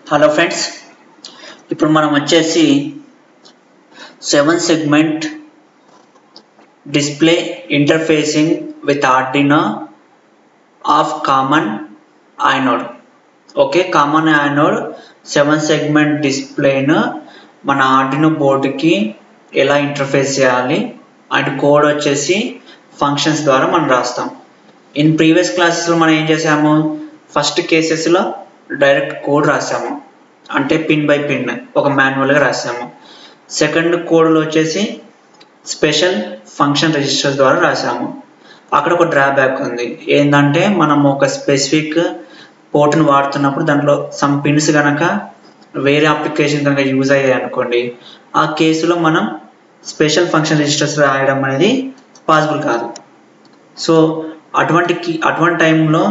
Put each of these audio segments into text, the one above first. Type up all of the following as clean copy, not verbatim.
Hello friends, ఇప్పుడు మనం వచ్చేసి 7 segment display interfacing with Arduino of common anode. Okay, common anode 7 segment డిస్ప్లేను మన ఆర్డినో బోర్డుకి ఎలా ఇంటర్ఫేస్ చేయాలి అండ్ కోడ్ వచ్చేసి ఫంక్షన్స్ ద్వారా మనం రాస్తాం. ఇన్ ప్రీవియస్ క్లాసెస్లో మనం ఏం చేసాము, ఫస్ట్ కేసెస్లో డైరెక్ట్ కోడ్ రాసాము, అంటే పిన్ బై పిన్ ఒక మాన్యువల్గా రాసాము. సెకండ్ కోడ్లో వచ్చేసి స్పెషల్ ఫంక్షన్ రిజిస్టర్స్ ద్వారా రాసాము. అక్కడ ఒక డ్రాబ్యాక్ ఉంది, ఏంటంటే మనం ఒక స్పెసిఫిక్ పోర్ట్ని వాడుతున్నప్పుడు దాంట్లో సమ్ పిన్స్ కనుక వేరే అప్లికేషన్ కనుక యూజ్ అయ్యాయి అనుకోండి, ఆ కేసులో మనం స్పెషల్ ఫంక్షన్ రిజిస్టర్స్ రాయడం అనేది పాసిబుల్ కాదు. సో అటువంటి టైంలో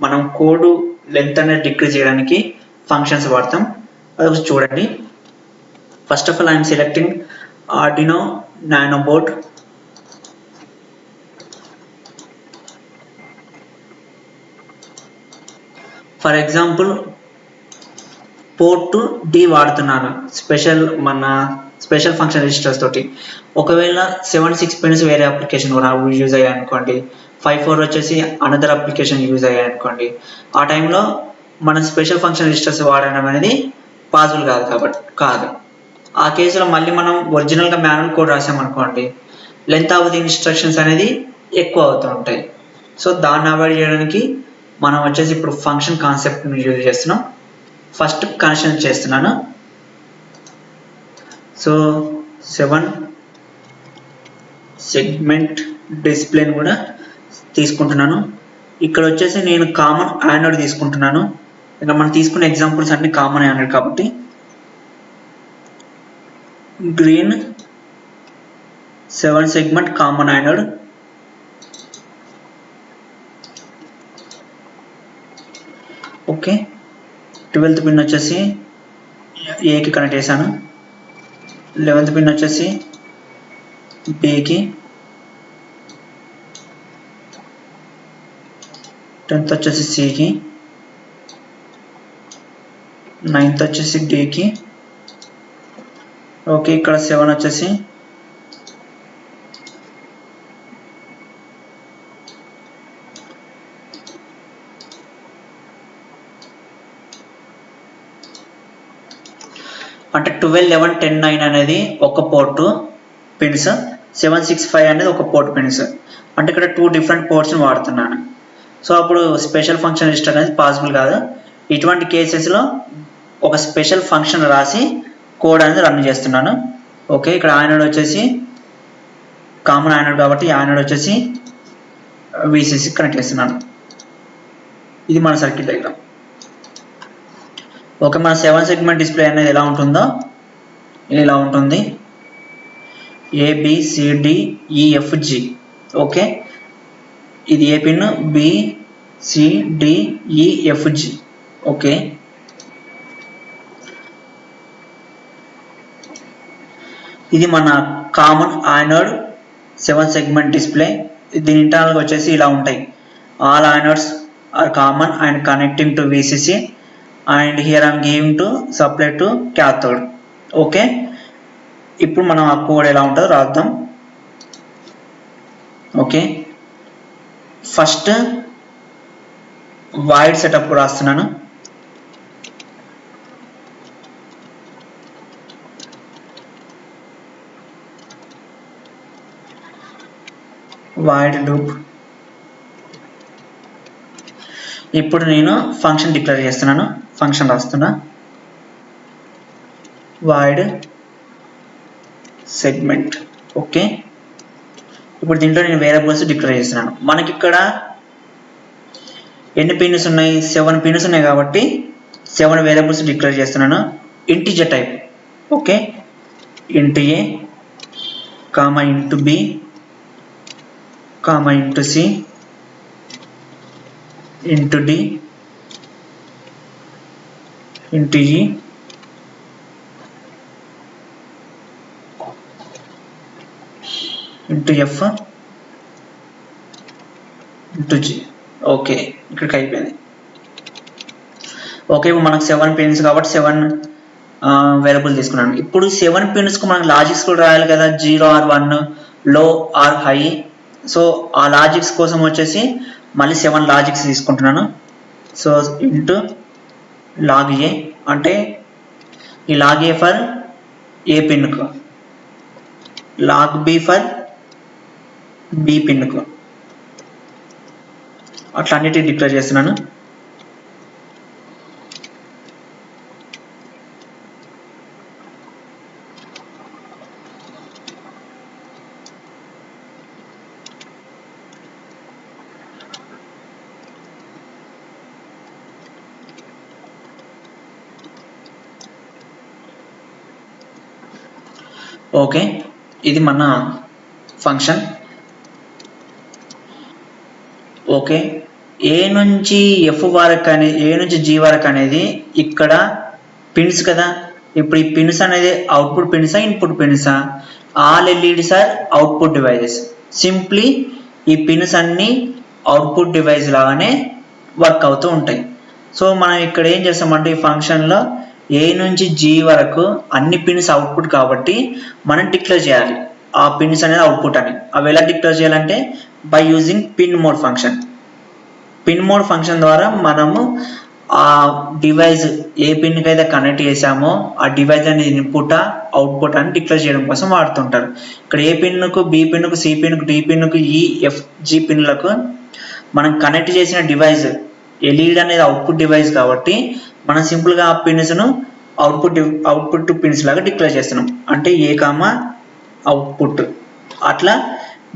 మనం కోడ్ లెంత్ అనేది డిక్రీజ్ చేయడానికి ఫంక్షన్స్ వాడతాం. అది చూడండి. First of all I'm selecting Arduino nano board. For example port D వాడుతున్నాను స్పెషల్ ఫంక్షన్ రిజిస్టర్స్ తోటి. ఒకవేళ 7-6 పిన్స్ వేరే అప్లికేషన్ యూజ్ అయ్యాయి అనుకోండి, 5-4 వచ్చేసి అనదర్ అప్లికేషన్ యూజ్ అయ్యాయి అనుకోండి, ఆ టైంలో మన స్పెషల్ ఫంక్షన్ రిజిస్టర్స్ వాడడం అనేది పాసిబుల్ కాదు. ఆ కేసులో మళ్ళీ మనం ఒరిజినల్గా మాన్యువల్ కోడ్ రాసామనుకోండి, లెంత్ ఆఫ్ ది ఇన్స్ట్రక్షన్స్ అనేది ఎక్కువ అవుతూ ఉంటాయి. సో దాన్ని అవాయిడ్ చేయడానికి మనం వచ్చేసి ఇప్పుడు ఫంక్షన్ కాన్సెప్ట్ని యూజ్ చేస్తున్నాం. ఫస్ట్ కనెక్షన్ చేస్తున్నాను. సో 7 సెగ్మెంట్ డిస్ప్లేని కూడా తీసుకుంటున్నాను. ఇక్కడ వచ్చేసి నేను కామన్ ఐనోడ్ తీసుకుంటున్నాను. ఇక్కడ మనం తీసుకునే ఎగ్జాంపుల్స్ అన్ని కామన్ ఐనోడ్ కాబట్టి green 7 segment common anode. Okay, 12th pin వచ్చేసి ఏకి కనెక్ట్ చేశాను, 11th పిన్ వచ్చేసి బికి, 10th వచ్చేసి సికి, 9th వచ్చేసి డికి. ఓకే, ఇక్కడ 7 వచ్చేసి అంటే 12, 11, 10, 9 అనేది ఒక పోర్ట్ పిన్స్, 7, 6, 5 అనేది ఒక పోర్ట్ పిన్స్. అంటే ఇక్కడ 2 డిఫరెంట్ పోర్ట్స్ని వాడుతున్నాను. సో అప్పుడు స్పెషల్ ఫంక్షన్ రిజిస్టర్ అనేది పాసిబుల్ కాదు. ఇటువంటి కేసెస్లో ఒక స్పెషల్ ఫంక్షన్ రాసి కోడ్ అనేది రన్ చేస్తున్నాను. ఓకే, ఇక్కడ ఐనోడ్ వచ్చేసి కామన్ ఐనోడ్ కాబట్టి ఐనోడ్ వచ్చేసి విసిసి కనెక్ట్ చేస్తున్నాను. ఇది మన సర్క్యూట్ డయాగ్రామ్. ఓకే, మన 7 సెగ్మెంట్ డిస్ప్లే అనేది ఎలా ఉంటుందో ఇలా ఉంటుంది. ABCDEFG. ఓకే, ఇది ఏ పిన్, BCDEFG. ఓకే, ఇది మన కామన్ ఐనోడ్ 7 సెగ్మెంట్ డిస్ప్లే. దీని ఇంటర్నల్గా వచ్చేసి ఇలా ఉంటాయి. All anodes are common and connecting to VCC and here I am giving to supply to cathode. Okay, ఇప్పుడు మనం ఆ కోడ్ ఎలా ఉంటుందో రాద్దాం. ఓకే, ఫస్ట్ వైడ్ సెటప్ రాస్తున్నాను. Wide loop. ఇప్పుడు నేను ఫంక్షన్ డిక్లేర్ చేస్తున్నాను. ఫంక్షన్ రాస్తున్నా, వైడ్ సెగ్మెంట్. ఓకే, ఇప్పుడు దీంట్లో నేను వేరియబుల్స్ డిక్లేర్ చేస్తున్నాను. మనకి ఇక్కడ ఎన్ని పిన్స్ ఉన్నాయి, 7 పిన్స్ ఉన్నాయి కాబట్టి 7 వేరియబుల్స్ డిక్లేర్ చేస్తున్నాను. Integer type. Okay, int A comma int B comma int C int D int E int F int G. Okay, ఇక్కడికి అయిపోయింది. ఓకే, ఇప్పుడు మనకు 7 పిన్స్ కాబట్టి 7 వేరియబుల్ తీసుకున్నాను. ఇప్పుడు 7 పిన్స్కు మనకు లాజిక్స్ కూడా రాయాలి కదా, 0 ఆర్ 1, లో ఆర్ హై. సో ఆ లాజిక్స్ కోసం వచ్చేసి మళ్ళీ 7 లాజిక్స్ తీసుకుంటున్నాను. సో ఇంటూ లాగ్ ఏ, అంటే ఈ లాగ్ ఏ ఫర్ ఏ పిన్కు, లాగ్ బి ఫర్ బి పిన్కు, అట్లా అన్నిటిని డిక్లేర్ చేస్తున్నాను. ఓకే, ఇది మన ఫంక్షన్. ఓకే, ఏ నుంచి ఎఫ్ వరకు అనేది, ఏ నుంచి జీ వరకు అనేది ఇక్కడ పిన్స్ కదా. ఇప్పుడు ఈ పిన్స్ అనేది అవుట్పుట్ పిన్సా ఇన్పుట్ పిన్సా? All LEDs are output devices. Simply ఈ పిన్స్ అన్ని అవుట్పుట్ డివైస్ లాగానే వర్క్ అవుతూ ఉంటాయి. సో మనం ఇక్కడ ఏం చేస్తామంటే ఈ ఫంక్షన్లో ఏ నుంచి జీ వరకు అన్ని పిన్స్ అవుట్పుట్ కాబట్టి మనం డిక్లేర్ చేయాలి ఆ పిన్స్ అనేది అవుట్పుట్ అని. అవి ఎలా డిక్లేర్ చేయాలంటే by using pin mode function. Pin mode function ద్వారా మనము ఆ డివైస్ ఏ పిన్కి అయితే కనెక్ట్ చేసామో ఆ డివైస్ అనేది ఇన్పుట్ అవుట్పుట్ అని డిక్లేర్ చేయడం కోసం వాడుతుంటారు. ఇక్కడ ఏ పిన్కు, బి పిన్కు, సి పిన్కు, డి పిన్కు, ఈ ఎఫ్ జి పిన్లకు మనం కనెక్ట్ చేసిన డివైస్ ఎల్ఈడి అనేది అవుట్పుట్ డివైస్ కాబట్టి మనం సింపుల్గా ఆ పిన్స్ను అవుట్పుట్ పిన్స్ లాగా డిక్లేర్ చేస్తున్నాం. అంటే ఏ కామా అవుట్పుట్, అట్లా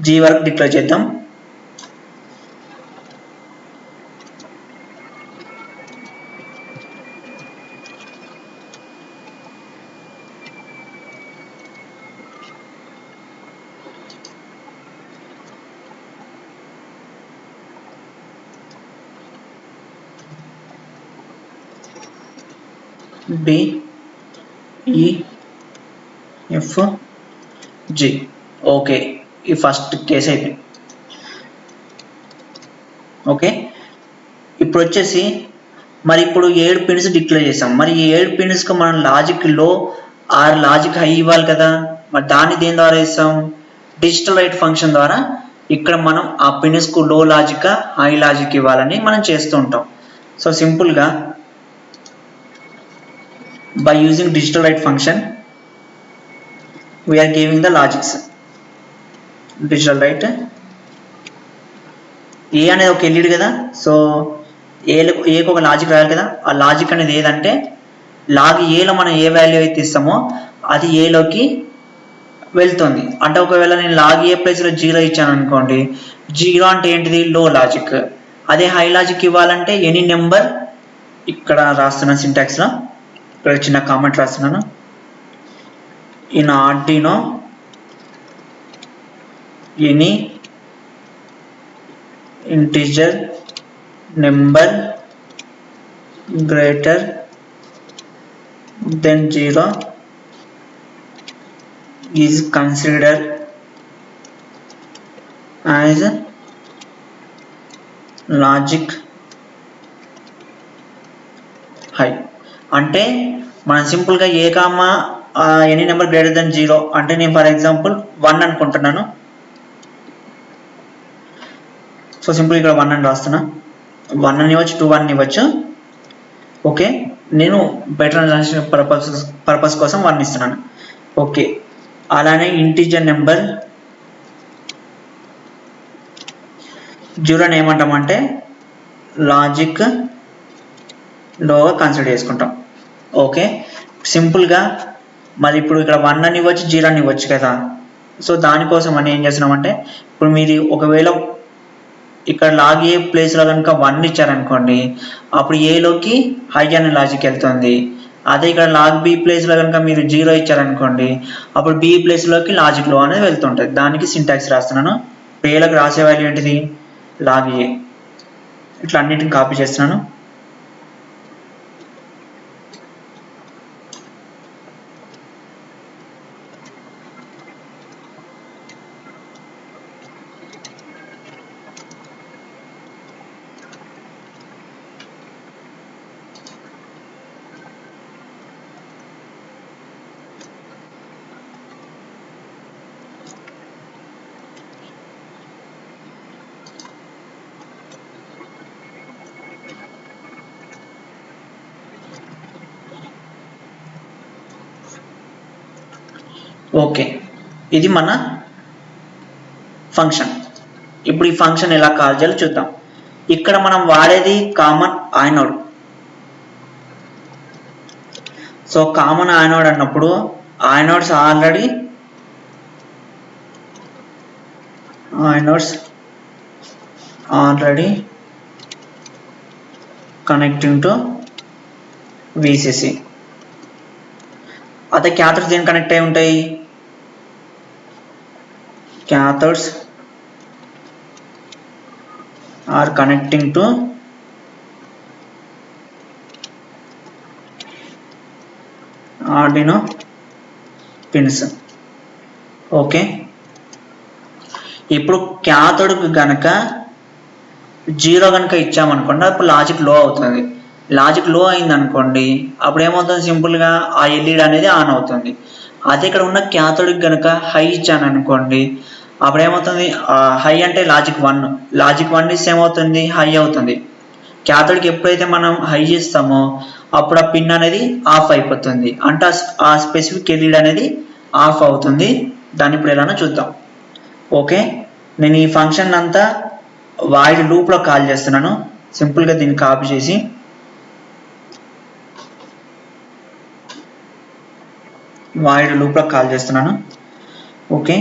జీ వరకు డిక్లేర్ చేద్దాం. డి ఈ ఎఫ్ జి. ఓకే, ఈ ఫస్ట్ కేసు అయిపోయింది. ఓకే, ఇప్పుడు వచ్చేసి మరి ఇప్పుడు 7 పిన్స్ డిక్లేర్ చేసాం. మరి ఈ 7 పిన్స్కు మనం లాజిక్ లో ఆర్ లాజిక్ హై ఇవ్వాలి కదా. మరి దాన్ని దేని ద్వారా ఇస్తాం? డిజిటల్ రైట్ ఫంక్షన్ ద్వారా ఇక్కడ మనం ఆ పిన్స్కు లో లాజిక్ హై లాజిక్ ఇవ్వాలని మనం చేస్తూ ఉంటాం. సో సింపుల్గా by using digital write function we are giving the logics. digital write ఏ అనేది ఒక ఎల్ఈడి కదా. సో ఏకి ఒక లాజిక్ రాయాలి కదా. ఆ లాజిక్ అనేది ఏదంటే లాగ్ ఏలో మనం ఏ వాల్యూ అయితే ఇస్తామో అది ఏలోకి వెళ్తుంది. అంటే ఒకవేళ నేను లాగ్ ఏ ప్లేస్లో 0 ఇచ్చాను అనుకోండి, 0 అంటే ఏంటిది? లో లాజిక్. అదే హై లాజిక్ ఇవ్వాలంటే ఎనీ నెంబర్, ఇక్కడ రాస్తున్నాను సింటాక్స్లో, ఇక్కడ చిన్న కామెంట్ రాస్తున్నాను. In Arduino any integer number greater than 0 is considered as logic high. అంటే మనం సింపుల్గా A comma any number greater then 0 అంటే నేను ఫర్ ఎగ్జాంపుల్ 1 అనుకుంటున్నాను. సో సింపుల్ ఇక్కడ 1 అని రాస్తున్నా. 1 అని ఇవ్వచ్చు, 2 అని ఇవ్వచ్చు. ఓకే, నేను బెటర్ అండర్స్టాండింగ్ పర్పస్ కోసం 1 ఇస్తున్నాను. ఓకే, అలానే ఇంటీజర్ నెంబర్ 0 అని ఏమంటామంటే లాజిక్ లోగా కన్సిడర్ చేసుకుంటాం. ఓకే, సింపుల్గా మరి ఇప్పుడు ఇక్కడ 1 అని ఇవ్వచ్చు, 0 అని ఇవ్వచ్చు కదా. సో దానికోసం అని ఏం చేస్తున్నామంటే ఇప్పుడు మీరు ఒకవేళ ఇక్కడ లాగ్ ఏ ప్లేస్లో కనుక 1 ఇచ్చారనుకోండి, అప్పుడు ఏలోకి హై అనే లాజిక్ వెళ్తుంది. అదే ఇక్కడ లాగ్ బి ప్లేస్లో కనుక మీరు 0 ఇచ్చారనుకోండి, అప్పుడు బి ప్లేస్లోకి లాజిక్ లో అనేది వెళ్తుంటుంది. దానికి సింటాక్స్ రాస్తున్నాను. ఏలోకి రాసే వాల్యూ ఏంటిది? లాగ్ ఏ. ఇట్లా అన్నిటిని కాపీ చేస్తున్నాను. ఓకే, ఇది మన ఫంక్షన్. ఇప్పుడు ఈ ఫంక్షన్ ఎలా కాల్ చేయాలో చూద్దాం. ఇక్కడ మనం వాడేది common anode. So common anode అన్నప్పుడు anodes already connecting to VCC. అదే క్యాథోడ్స్ దేని కనెక్ట్ అయి ఉంటాయి? Cathodes are connecting to Arduino pins. Okay, ఇప్పుడు క్యాథోడ్కి గనక 0 కనుక ఇచ్చామనుకోండి అప్పుడు లాజిక్ లో అవుతుంది. లాజిక్ లో అయింది అనుకోండి అప్పుడు ఏమవుతుంది, సింపుల్గా ఆ ఎల్ఈడి అనేది ఆన్ అవుతుంది. అదే ఇక్కడ ఉన్న క్యాథోడ్కి కనుక హై ఇచ్చాను అనుకోండి అప్పుడు ఏమవుతుంది, హై అంటే లాజిక్ 1 ఇస్తే ఏమవుతుంది, హై అవుతుంది. క్యాథోడ్కి ఎప్పుడైతే మనం హై ఇస్తామో అప్పుడు ఆ పిన్ అనేది ఆఫ్ అయిపోతుంది, అంటే ఆ స్పెసిఫిక్ ఎల్ఈడి అనేది ఆఫ్ అవుతుంది. దాన్ని ఇప్పుడు ఎలానో చూద్దాం. ఓకే, నేను ఈ ఫంక్షన్ అంతా వైడ్ లూప్లో కాల్ చేస్తున్నాను. సింపుల్గా దీన్ని కాపీ చేసి వైడ్ లూప్లో కాల్ చేస్తున్నాను. ఓకే,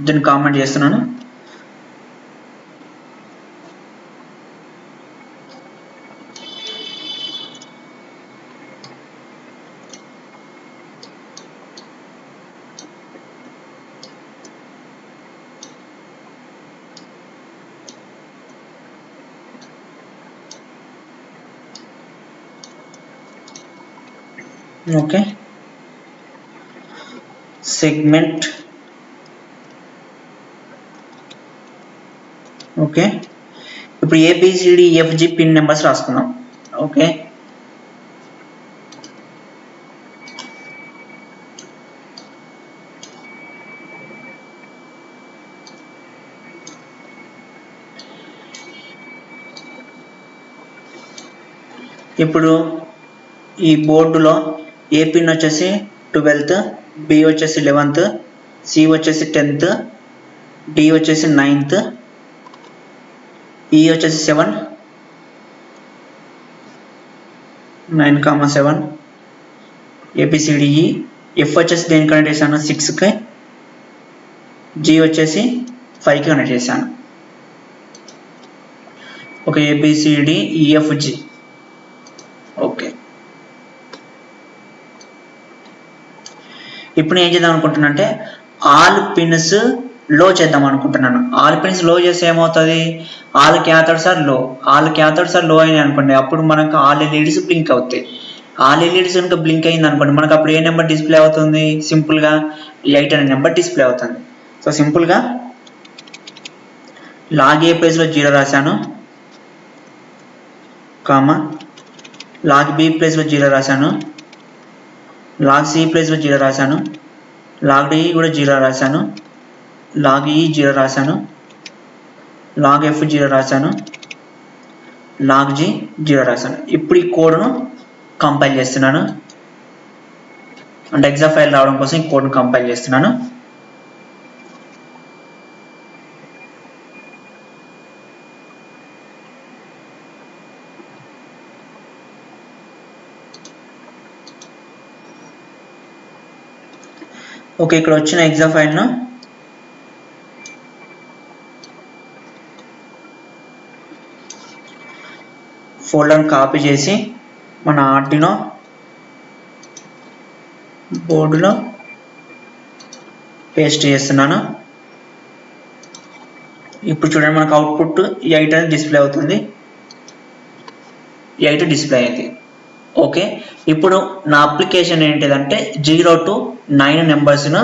దీన్ని కామెంట్ చేస్తున్నాను. Okay, segment. ఓకే, ఇప్పుడు ABCDEFG పిన్ నెంబర్స్ రాసుకుందాం. ఓకే, ఇప్పుడు ఈ బోర్డులో ఏ పిన్ వచ్చేసి 12th, B వచ్చేసి 11th, C వచ్చేసి 10th, D వచ్చేసి 9th, E వచ్చేసి 7, 9,7, ABCDE. F వచ్చేసి దేనికి కనెక్ట్ చేశాను, 6కి. G వచ్చేసి 5కి కనెక్ట్ చేశాను. Okay, ABCDEFG. ఓకే, ఇప్పుడు నేను ఏం చేద్దాం అనుకుంటున్నా అంటే ఆల్ పిన్స్ లో చేద్దాం అనుకుంటున్నాను. ఆల్ పిన్స్ లో చేస్తే ఏమవుతుంది, ఆల్ క్యాథోడ్స్ ఆర్ లో అయినాయి అనుకోండి అప్పుడు మనకు ఆల్ ఎల్ఈడీస్ బ్లింక్ అవుతాయి. ఆల్ ఎల్ఈడీస్ కనుక బ్లింక్ అయింది అనుకోండి మనకు అప్పుడు ఏ నెంబర్ డిస్ప్లే అవుతుంది, సింపుల్గా 8 అనే నెంబర్ డిస్ప్లే అవుతుంది. సో సింపుల్గా లాగ్ ఏ ప్లేస్లో 0 రాశాను, కామా లాగ్ B ప్లేస్లో 0 రాశాను, లాగ్ C ప్లేస్లో 0 రాశాను, లాగ్ D కూడా 0 రాశాను, లాగ్ E 0 రాశాను, లాగ్ F 0 రాశాను, లాగ్ G 0 రాశాను. ఇప్పుడు ఈ కోడ్ను కంపైల్ చేస్తున్నాను, అంటే ఎగ్జా ఫైల్ రావడం కోసం ఈ కోడ్ను కంపైల్ చేస్తున్నాను. ఓకే, ఇక్కడ వచ్చిన ఎగ్జా ఫైల్ను ఫోల్డర్ని కాపీ చేసి మన ఆర్డినో బోర్డులో పేస్ట్ చేస్తున్నాను. ఇప్పుడు చూడండి మనకు అవుట్పుట్ 8 అనేది డిస్ప్లే అవుతుంది. 8 డిస్ప్లే అయింది. ఓకే, ఇప్పుడు నా అప్లికేషన్ ఏంటిదంటే 0 to 9 నెంబర్స్ను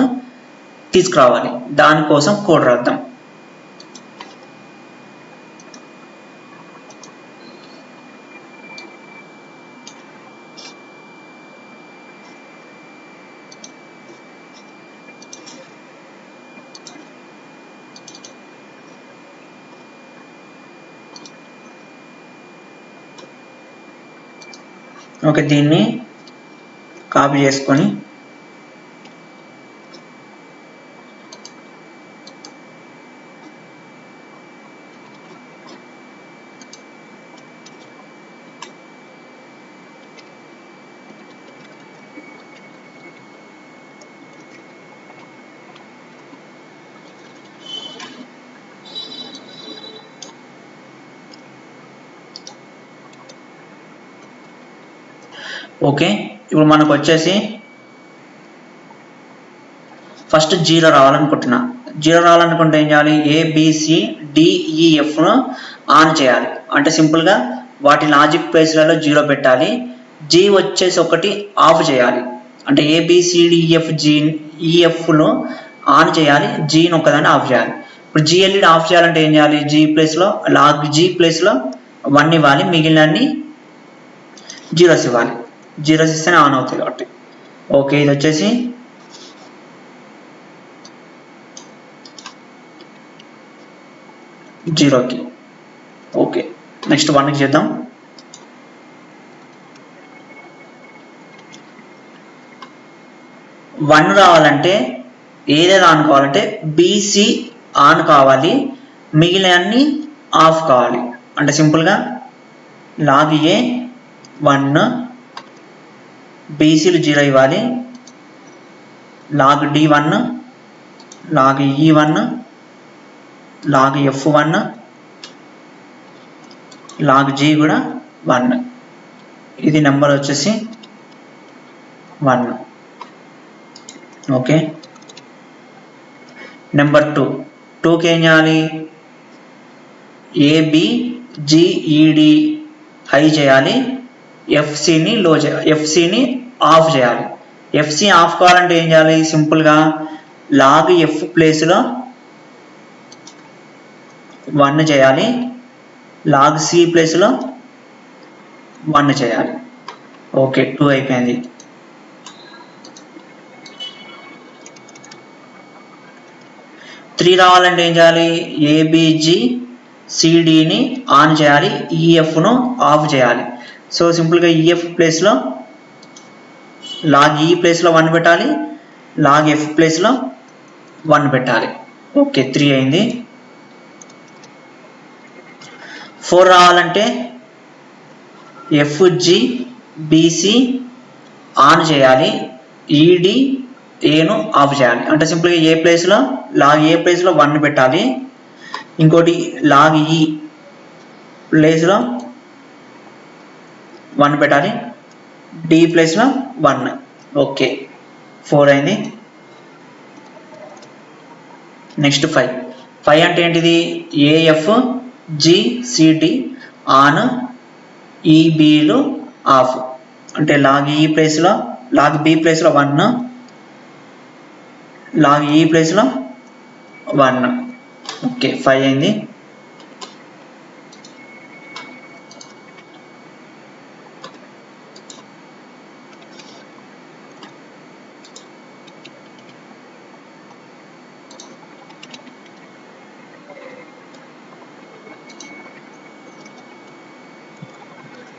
తీసుకురావాలి. దానికోసం కోడ్ రాద్దాం. ఓకే, దీన్ని కాపీ చేసుకొని ఓకే, ఇప్పుడు మనకు వచ్చేసి ఫస్ట్ 0 రావాలనుకుంటున్నా. 0 రావాలనుకుంటే ఏం చేయాలి? ABCDEFను ఆన్ చేయాలి. అంటే సింపుల్గా వాటి లాజిక్ ప్లేస్లలో 0 పెట్టాలి. G వచ్చేసి ఒకటి ఆఫ్ చేయాలి. అంటే ABCDEFను ఆన్ చేయాలి, Gని ఒకదాన్ని ఆఫ్ చేయాలి. ఇప్పుడు G ఎల్ఈడి ఆఫ్ చేయాలంటే ఏం చేయాలి? G ప్లేస్లో లాగ్ G ప్లేస్లో 1 ఇవ్వాలి, మిగిలినన్ని 0s ఇవ్వాలి. 0s ఇస్తేనే ఆన్ అవుతుంది కాబట్టి. ఓకే, ఇది వచ్చేసి 0కి. ఓకే, నెక్స్ట్ 1కి చేద్దాం. వన్ రావాలంటే ఏదైనా ఆన్ కావాలంటే BC ఆన్ కావాలి, మిగిలినన్ని ఆఫ్ కావాలి. అంటే సింపుల్గా లాగ్ A 1, BCలు 0 ఇవ్వాలి, log D 1, log E 1, log F 1, log G కూడా 1. ఇది నెంబర్ వచ్చేసి 1. ఓకే, నెంబర్ 2కి ఏం చేయాలి? ABGED హై చేయాలి, FCని ఆఫ్ చేయాలి. FC ఆఫ్ కావాలంటే ఏం చేయాలి? సింపుల్గా లాగ్ F ప్లేస్లో 1 చేయాలి, లాగ్ C ప్లేస్లో 1 చేయాలి. ఓకే, 2 అయిపోయింది. త్రీ రావాలంటే ఏం చేయాలి? ABGCDని ఆన్ చేయాలి, EFను ఆఫ్ చేయాలి. సో సింపుల్గా EF ప్లేస్లో లాగ్ E ప్లేస్లో 1 పెట్టాలి, లాగ్ F ప్లేస్లో 1 పెట్టాలి. ఓకే, 3 అయింది. 4 రావాలంటే FGBC ఆన్ చేయాలి, EDAను ఆఫ్ చేయాలి. అంటే సింపుల్గా లాగ్ ఏ ప్లేస్లో 1 పెట్టాలి, ఇంకోటి లాగ్ E ప్లేస్లో 1 పెట్టాలి, D ప్లేస్లో 1. ఓకే, 4 అయింది. నెక్స్ట్ 5 అంటే ఏంటిది? AFGCD ఆన్, EBలు ఆఫ్. అంటే లాగ్ B ప్లేస్లో 1, లాగ్ E ప్లేస్లో 1. ఓకే, 5 అయింది.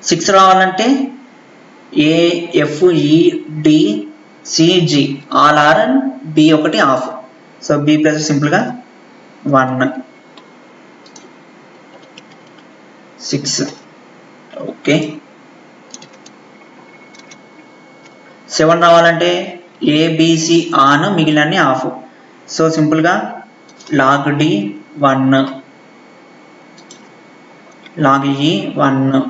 సిక్స్ రావాలంటే AFEDCG ఆల్ ఆర్, B ఒకటి ఆఫ్. సో B ప్లస్ సింపుల్గా 1, 6. ఓకే, 7 రావాలంటే ABC ఆన్, మిగిలినన్ని ఆఫ్. సో సింపుల్గా log D 1, log E 1,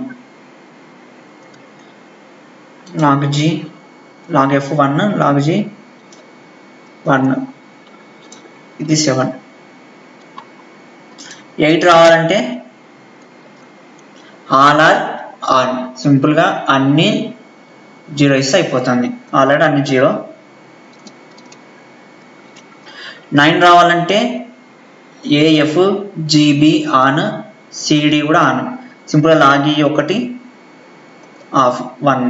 log G, log F 1, log G 1. ఇది 7. 8 రావాలంటే ఆల్ ఆర్ ఆన్. సింపుల్గా అన్ని 0 ఇస్తే అయిపోతుంది, ఆల్రెడీ అన్ని 0. 9 రావాలంటే AFGB ఆన్, CD కూడా ఆన్. సింపుల్గా లాగ్ E ఒకటి ఆఫ్ 1.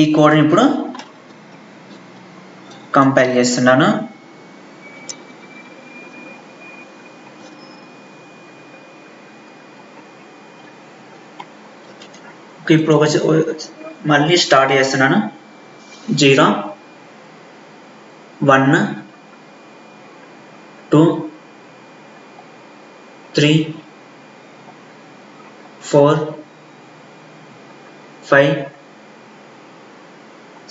ఈ కోడ్ని ఇప్పుడు కంపైల్ చేస్తున్నాను. ఇప్పుడు మళ్ళీ స్టార్ట్ చేస్తున్నాను. 0 1 2 3 4 5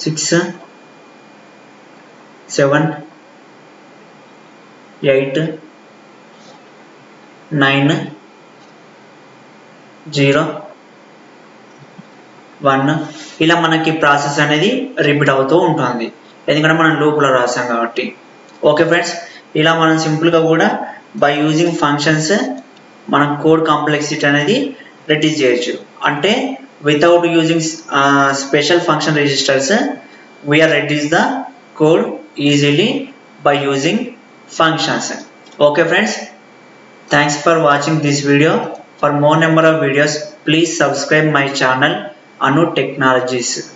6 7 8 9 0 1 ఇలా మనకి ప్రాసెస్ అనేది రిపీట్ అవుతూ ఉంటుంది, ఎందుకంటే మనం లూప్లో రాసాం కాబట్టి. ఓకే ఫ్రెండ్స్, ఇలా మనం సింపుల్గా కూడా బై యూజింగ్ ఫంక్షన్స్ మనం కోడ్ కాంప్లెక్సిటీ అనేది రెడ్యూస్ చేయొచ్చు. అంటే without using special function registers we are reduce the code easily by using functions. Okay friends, thanks for watching this video. For more number of videos, please subscribe my channel Anu Technologies.